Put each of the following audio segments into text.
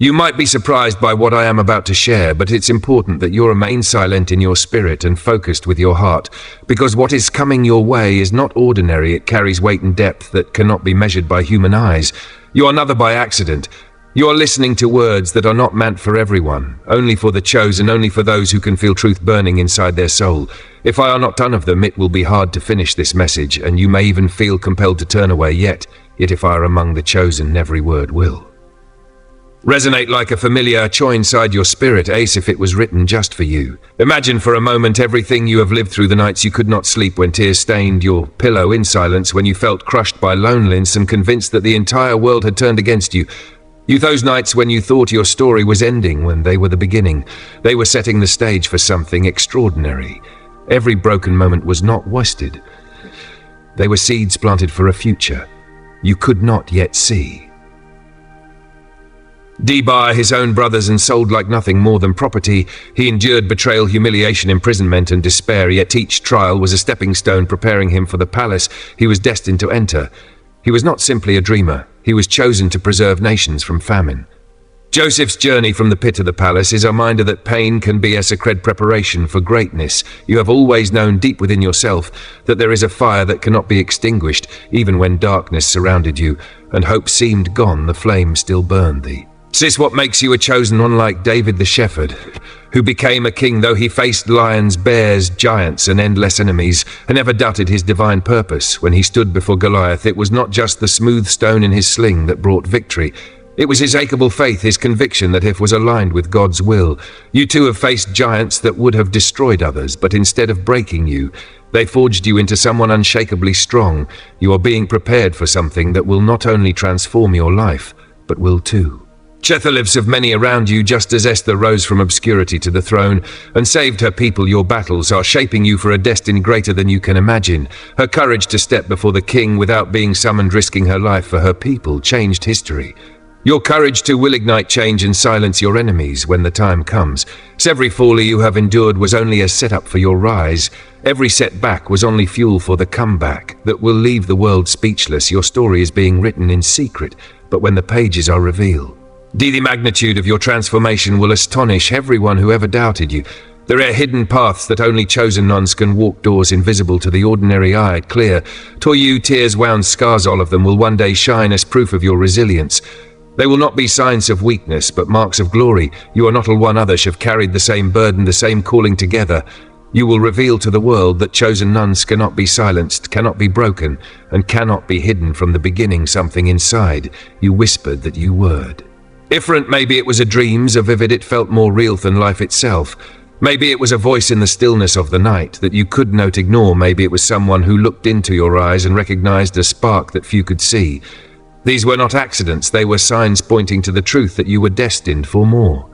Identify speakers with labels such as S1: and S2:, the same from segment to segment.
S1: You might be surprised by what I am about to share, but it's important that you remain silent in your spirit and focused with your heart, because what is coming your way is not ordinary. It carries weight and depth that cannot be measured by human eyes. You are neither by accident. You are listening to words that are not meant for everyone, only for the chosen, only for those who can feel truth burning inside their soul. If I are not done of them, it will be hard to finish this message, and you may even feel compelled to turn away, yet if I are among the chosen, every word will resonate like a familiar echo inside your spirit, as if it was written just for you. Imagine for a moment everything you have lived through, the nights you could not sleep when tears stained your pillow, in silence when you felt crushed by loneliness and convinced that the entire world had turned against you. Those nights when you thought your story was ending when they were the beginning. They were setting the stage for something extraordinary. Every broken moment was not wasted. They were seeds planted for a future you could not yet see. By his own brothers and sold like nothing more than property, he endured betrayal, humiliation, imprisonment, and despair, yet each trial was a stepping stone preparing him for the palace he was destined to enter. He was not simply a dreamer. He was chosen to preserve nations from famine. Joseph's journey from the pit to the palace is a reminder that pain can be a sacred preparation for greatness. You have always known deep within yourself that there is a fire that cannot be extinguished. Even when darkness surrounded you and hope seemed gone, the flame still burned thee. This is what makes you a chosen one, like David the shepherd, who became a king though he faced lions, bears, giants, and endless enemies, and never doubted his divine purpose. When he stood before Goliath, it was not just the smooth stone in his sling that brought victory. It was his unshakable faith, his conviction that if was aligned with God's will. You too have faced giants that would have destroyed others, but instead of breaking you, they forged you into someone unshakably strong. You are being prepared for something that will not only transform your life, but will too the lives of many around you. Just as Esther rose from obscurity to the throne and saved her people, your battles are shaping you for a destiny greater than you can imagine. Her courage to step before the king without being summoned, risking her life for her people, changed history. Your courage too will ignite change and silence your enemies when the time comes. Every fall you have endured was only a setup for your rise. Every setback was only fuel for the comeback that will leave the world speechless. Your story is being written in secret, but when the pages are revealed, the magnitude of your transformation will astonish everyone who ever doubted you. There are hidden paths that only chosen ones can walk, doors invisible to the ordinary eye, clear. To you, tears, wounds, scars, all of them will one day shine as proof of your resilience. They will not be signs of weakness, but marks of glory. You are not all one, others have carried the same burden, the same calling together. You will reveal to the world that chosen nuns cannot be silenced, cannot be broken, and cannot be hidden from the beginning. Something inside you whispered that you would. Different, maybe it was a dream, so vivid it felt more real than life itself. Maybe it was a voice in the stillness of the night that you could not ignore. Maybe it was someone who looked into your eyes and recognized a spark that few could see. These were not accidents, they were signs pointing to the truth that you were destined for more.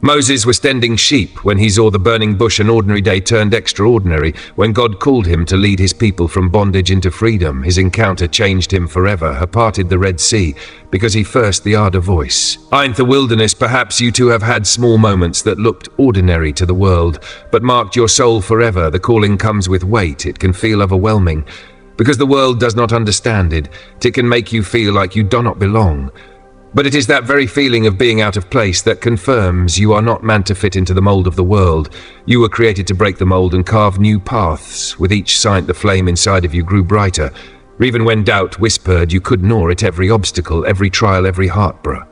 S1: Moses was tending sheep when he saw the burning bush. An ordinary day turned extraordinary when God called him to lead his people from bondage into freedom. His encounter changed him forever. He parted the Red Sea because he first the Ardor voice. In the wilderness, perhaps you too have had small moments that looked ordinary to the world, but marked your soul forever. The calling comes with weight. It can feel overwhelming because the world does not understand it. It can make you feel like you do not belong. But it is that very feeling of being out of place that confirms you are not meant to fit into the mold of the world. You were created to break the mold and carve new paths. With each sight, the flame inside of you grew brighter. Even when doubt whispered, you could gnaw at every obstacle, every trial, every heartbreak.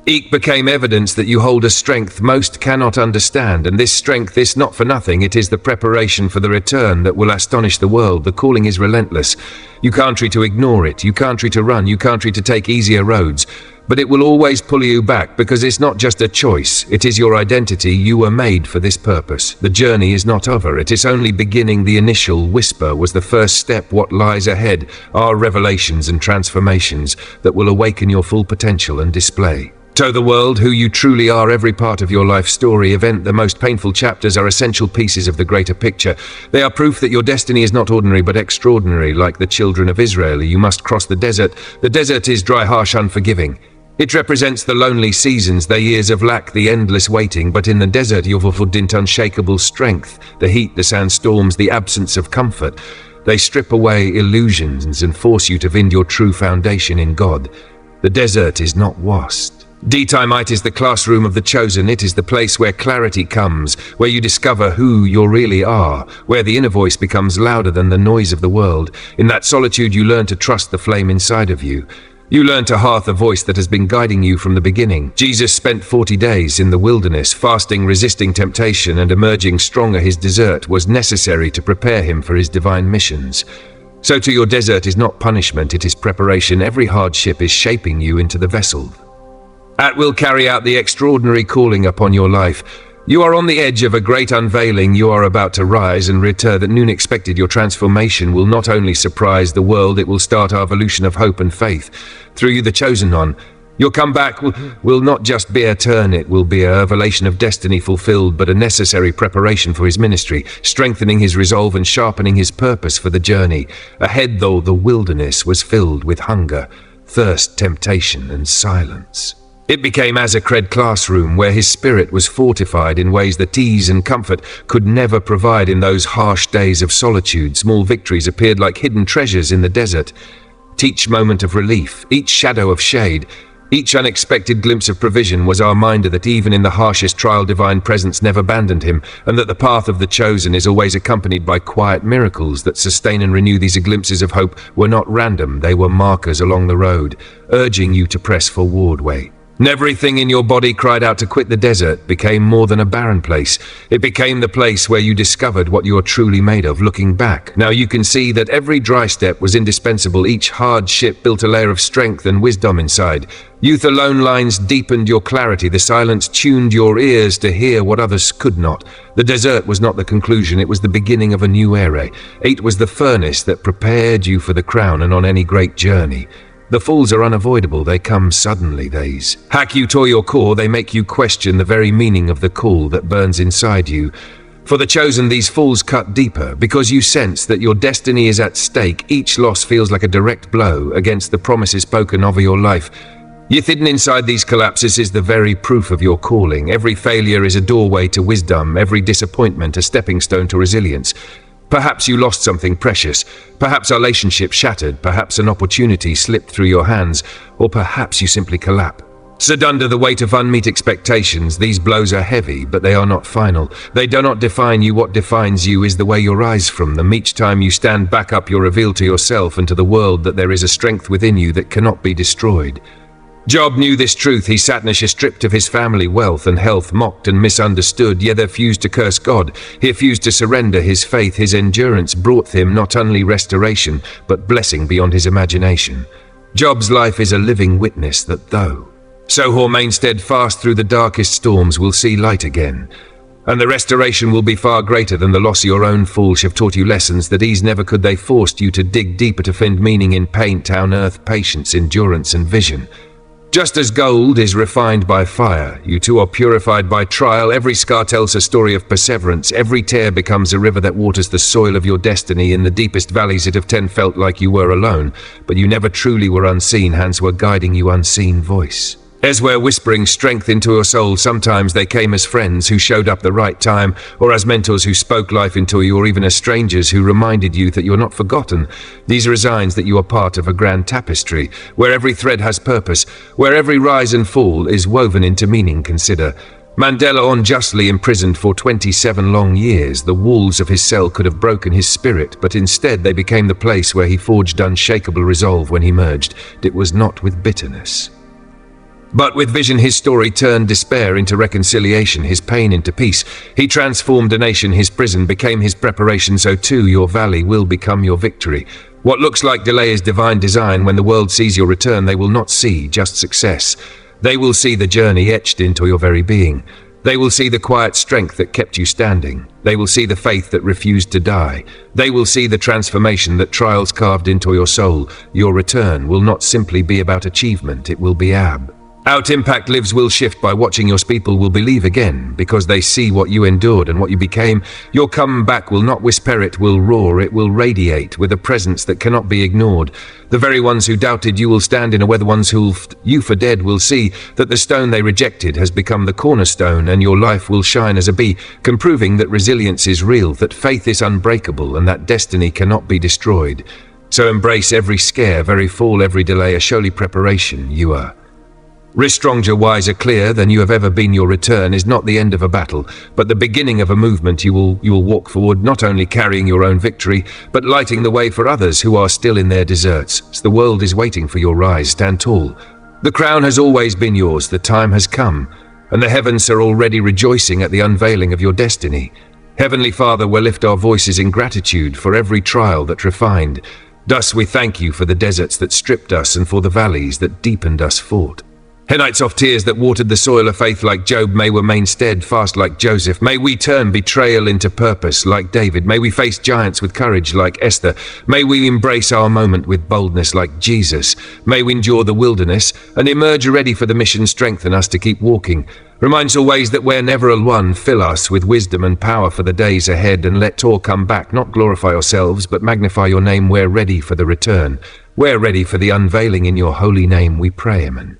S1: It became evidence that you hold a strength most cannot understand, and this strength is not for nothing. It is the preparation for the return that will astonish the world. The calling is relentless. You can't try to ignore it. You can't try to run. You can't try to take easier roads. But it will always pull you back because it's not just a choice. It is your identity. You were made for this purpose. The journey is not over. It is only beginning. The initial whisper was the first step. What lies ahead are revelations and transformations that will awaken your full potential and display to the world who you truly are. Every part of your life story event, the most painful chapters, are essential pieces of the greater picture. They are proof that your destiny is not ordinary but extraordinary. Like the children of Israel, you must cross the desert. The desert is dry, harsh, unforgiving. It represents the lonely seasons, the years of lack, the endless waiting. But in the desert you're fulfilled into unshakable strength. The heat, the sandstorms, the absence of comfort, they strip away illusions and force you to find your true foundation in God. The desert is not vast. D-Timite is the classroom of the chosen. It is the place where clarity comes, where you discover who you really are, where the inner voice becomes louder than the noise of the world. In that solitude, you learn to trust the flame inside of you. You learn to hearken the voice that has been guiding you from the beginning. Jesus spent 40 days in the wilderness, fasting, resisting temptation, and emerging stronger. His desert was necessary to prepare him for his divine missions. So too, your desert is not punishment, it is preparation. Every hardship is shaping you into the vessel that will carry out the extraordinary calling upon your life. You are on the edge of a great unveiling. You are about to rise and return at noon expected. Your transformation will not only surprise the world, it will start our evolution of hope and faith. Through you, the chosen one, your comeback will not just be a turn, it will be a revelation of destiny fulfilled, but a necessary preparation for his ministry, strengthening his resolve and sharpening his purpose for the journey. Ahead, though, the wilderness was filled with hunger, thirst, temptation, and silence. It became as a cred classroom where his spirit was fortified in ways that ease and comfort could never provide. In those harsh days of solitude, small victories appeared like hidden treasures in the desert. Each moment of relief, each shadow of shade, each unexpected glimpse of provision was our reminder that even in the harshest trial, divine presence never abandoned him, and that the path of the chosen is always accompanied by quiet miracles that sustain and renew. These glimpses of hope were not random, they were markers along the road, urging you to press forward. Everything in your body cried out to quit. The desert became more than a barren place. It became the place where you discovered what you are truly made of. Looking back, now you can see that every dry step was indispensable. Each hardship built a layer of strength and wisdom inside. Youth alone lines deepened your clarity. The silence tuned your ears to hear what others could not. The desert was not the conclusion, it was the beginning of a new era. It was the furnace that prepared you for the crown and on any great journey. The falls are unavoidable, they come suddenly. These hack you to your core, they make you question the very meaning of the call that burns inside you. For the chosen, these falls cut deeper, because you sense that your destiny is at stake. Each loss feels like a direct blow against the promises spoken over your life. Yet hidden inside these collapses is the very proof of your calling. Every failure is a doorway to wisdom, every disappointment a stepping stone to resilience. Perhaps you lost something precious, perhaps a relationship shattered, perhaps an opportunity slipped through your hands, or perhaps you simply collapsed under the weight of unmet expectations. These blows are heavy, but they are not final. They do not define you. What defines you is the way you rise from them. Each time you stand back up, you reveal to yourself and to the world that there is a strength within you that cannot be destroyed. Job knew this truth. He sat stripped of his family, wealth, and health, mocked and misunderstood, yet refused to curse God. He refused to surrender his faith. His endurance brought him not only restoration, but blessing beyond his imagination. Job's life is a living witness that though so remain steadfast through the darkest storms, will see light again. And the restoration will be far greater than the loss. Your own falls have taught you lessons that ease never could. They forced you to dig deeper, to find meaning in pain, on earth, patience, endurance, and vision. Just as gold is refined by fire, you too are purified by trial. Every scar tells a story of perseverance. Every tear becomes a river that waters the soil of your destiny. In the deepest valleys it of 10 felt like you were alone, but you never truly were unseen. Hands were guiding you, unseen voice as were whispering strength into your soul. Sometimes they came as friends who showed up the right time, or as mentors who spoke life into you, or even as strangers who reminded you that you're not forgotten. These are signs that you are part of a grand tapestry, where every thread has purpose, where every rise and fall is woven into meaning. Consider Mandela, unjustly imprisoned for 27 long years. The walls of his cell could have broken his spirit, but instead they became the place where he forged unshakable resolve. When he emerged, it was not with bitterness, but with vision. His story turned despair into reconciliation, his pain into peace. He transformed a nation. His prison became his preparation. So too your valley will become your victory. What looks like delay is divine design. When the world sees your return, they will not see just success. They will see the journey etched into your very being. They will see the quiet strength that kept you standing. They will see the faith that refused to die. They will see the transformation that trials carved into your soul. Your return will not simply be about achievement, it will be out impact. Lives will shift by watching your people will believe again, because they see what you endured and what you became. Your comeback will not whisper, it will roar, it will radiate with a presence that cannot be ignored. The very ones who doubted you will stand in a way. The ones who you for dead will see that the stone they rejected has become the cornerstone, and your life will shine as a beacon, proving that resilience is real, that faith is unbreakable, and that destiny cannot be destroyed. So embrace every scare, every fall, every delay, a surely preparation. You are Stronger, wiser, clearer than you have ever been. Your return is not the end of a battle, but the beginning of a movement. You will walk forward, not only carrying your own victory, but lighting the way for others who are still in their deserts. The world is waiting for your rise. Stand tall. The crown has always been yours. The time has come, and the heavens are already rejoicing at the unveiling of your destiny. Heavenly Father, we lift our voices in gratitude for every trial that refined. Thus we thank you for the deserts that stripped us and for the valleys that deepened us fought. Nights of tears that watered the soil of faith like Job, may we remain steadfast like Joseph. May we turn betrayal into purpose like David. May we face giants with courage like Esther. May we embrace our moment with boldness like Jesus. May we endure the wilderness and emerge ready for the mission. Strengthen us to keep walking. Remind us always that we're never alone. Fill us with wisdom and power for the days ahead, and let all come back, not glorify ourselves, but magnify your name. We're ready for the return. We're ready for the unveiling. In your holy name we pray, amen.